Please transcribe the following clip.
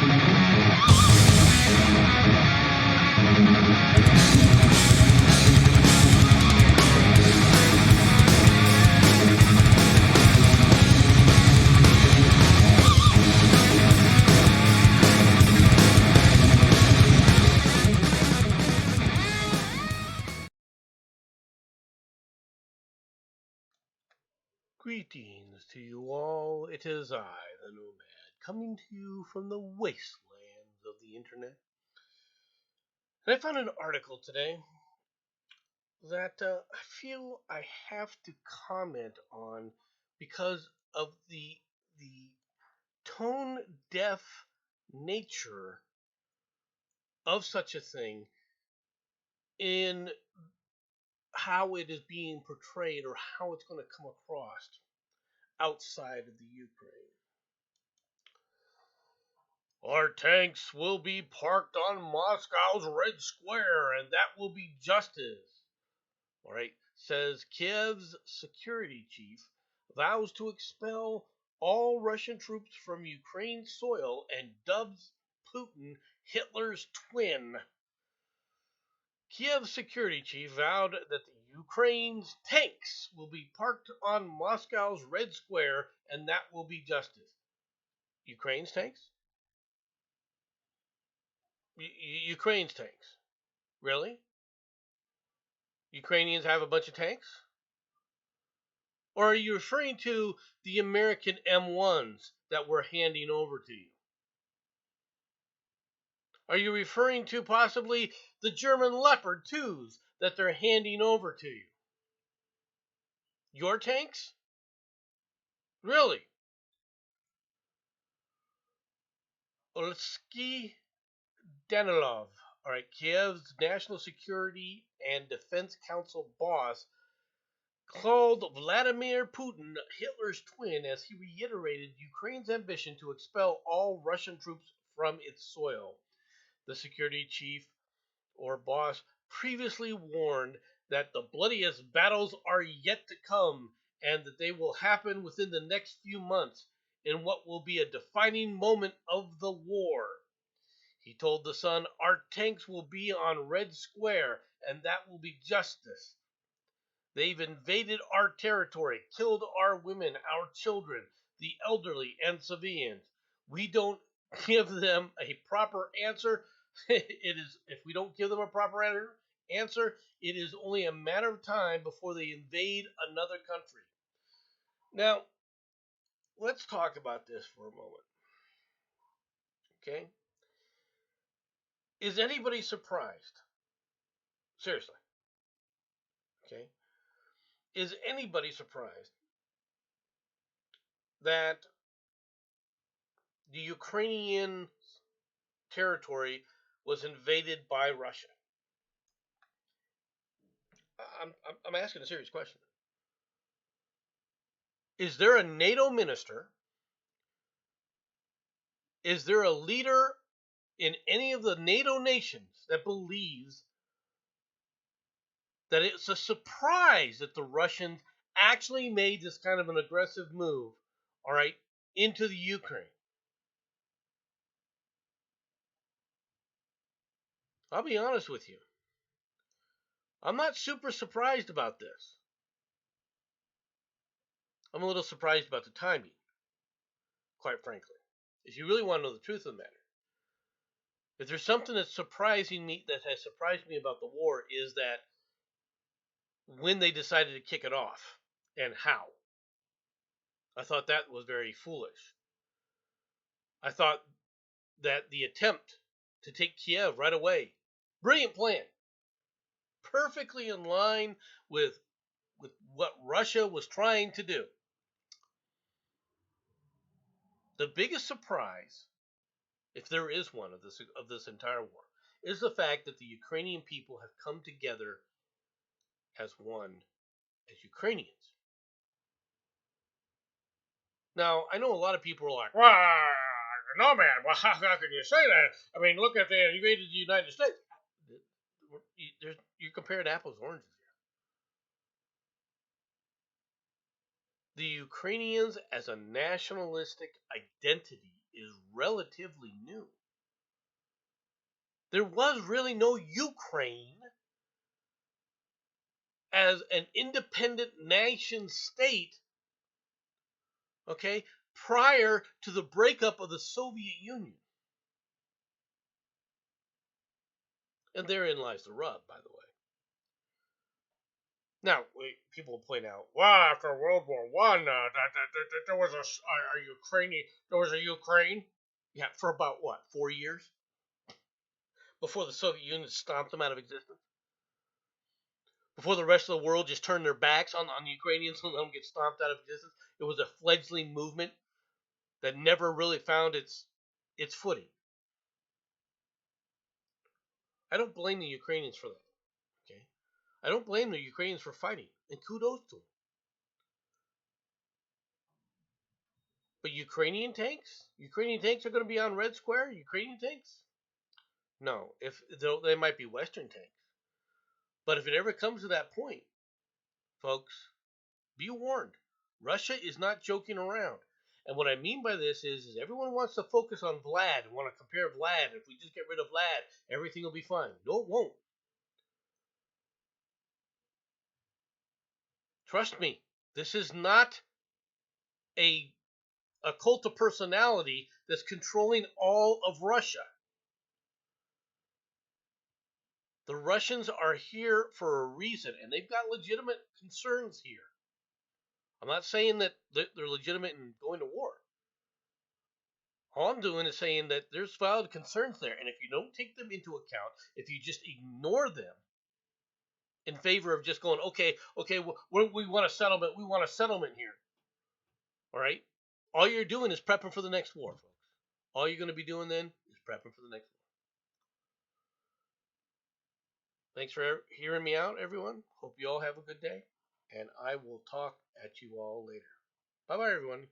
Greetings to you all. It is I, the Nomad, coming to you from the wastelands of the internet. And I found an article today that I feel I have to comment on because of the tone deaf nature of such a thing in how it is being portrayed or how it's going to come across outside of the Ukraine. Our tanks will be parked on Moscow's Red Square, and that will be justice. All right, says Kiev's security chief vows to expel all Russian troops from Ukraine's soil and dubs Putin Hitler's twin. Kiev's security chief vowed that the Ukraine's tanks will be parked on Moscow's Red Square, and that will be justice. Ukraine's tanks? Ukraine's tanks. Really? Ukrainians have a bunch of tanks? Or are you referring to the American M1s that we're handing over to you? Are you referring to possibly the German Leopard 2s that they're handing over to you? Your tanks? Really? Oleksiy Danilov, all right, Kiev's National Security and Defense Council boss, called Vladimir Putin Hitler's twin as he reiterated Ukraine's ambition to expel all Russian troops from its soil. The security chief or boss previously warned that the bloodiest battles are yet to come and that they will happen within the next few months in what will be a defining moment of the war. He told the Sun, "Our tanks will be on Red Square, and that will be justice. They've invaded our territory, killed our women, our children, the elderly, and civilians. We don't give them a proper answer. If we don't give them a proper answer, it is only a matter of time before they invade another country." Now, let's talk about this for a moment. Okay? Is anybody surprised? Seriously. Okay? Is anybody surprised that the Ukrainian territory was invaded by Russia? I'm asking a serious question. Is there a NATO minister? Is there a leader in any of the NATO nations that believes that it's a surprise that the Russians actually made this kind of an aggressive move, all right, into the Ukraine? I'll be honest with you. I'm not super surprised about this. I'm a little surprised about the timing, quite frankly. If you really want to know the truth of the matter, if there's something that's surprising me, that has surprised me about the war, is that when they decided to kick it off and how. I thought that was very foolish. I thought that the attempt to take Kiev right away, brilliant plan, perfectly in line with what Russia was trying to do. The biggest surprise, if there is one of this entire war, is the fact that the Ukrainian people have come together as one, as Ukrainians. Now, I know a lot of people are like, "Well, no, man, well, how can you say that? I mean, look at they invaded the United States." You're comparing apples and oranges here. The Ukrainians as a nationalistic identity is relatively new. There was really no Ukraine as an independent nation state, okay, prior to the breakup of the Soviet Union. And therein lies the rub, by the way. Now, people point out, well, after World War One, there was a Ukrainian, there was a Ukraine. Yeah, for about what, 4 years before the Soviet Union stomped them out of existence. Before the rest of the world just turned their backs on the Ukrainians and let them get stomped out of existence. It was a fledgling movement that never really found its footing. I don't blame the Ukrainians for that. Okay, I don't blame the Ukrainians for fighting, and kudos to them. But Ukrainian tanks are going to be on Red Square. Ukrainian tanks? No, if they might be Western tanks. But if it ever comes to that point, folks, be warned. Russia is not joking around. And what I mean by this is everyone wants to focus on Vlad and want to compare Vlad. If we just get rid of Vlad, everything will be fine. No, it won't. Trust me, this is not a a cult of personality that's controlling all of Russia. The Russians are here for a reason, and they've got legitimate concerns here. I'm not saying that they're legitimate in going to war. All I'm doing is saying that there's valid concerns there, and if you don't take them into account, if you just ignore them in favor of just going, okay, we want a settlement, we want a settlement here, all right? All you're doing is prepping for the next war, folks. All you're going to be doing then is prepping for the next war. Thanks for hearing me out, everyone. Hope you all have a good day, and I will talk at you all later. Bye bye, everyone.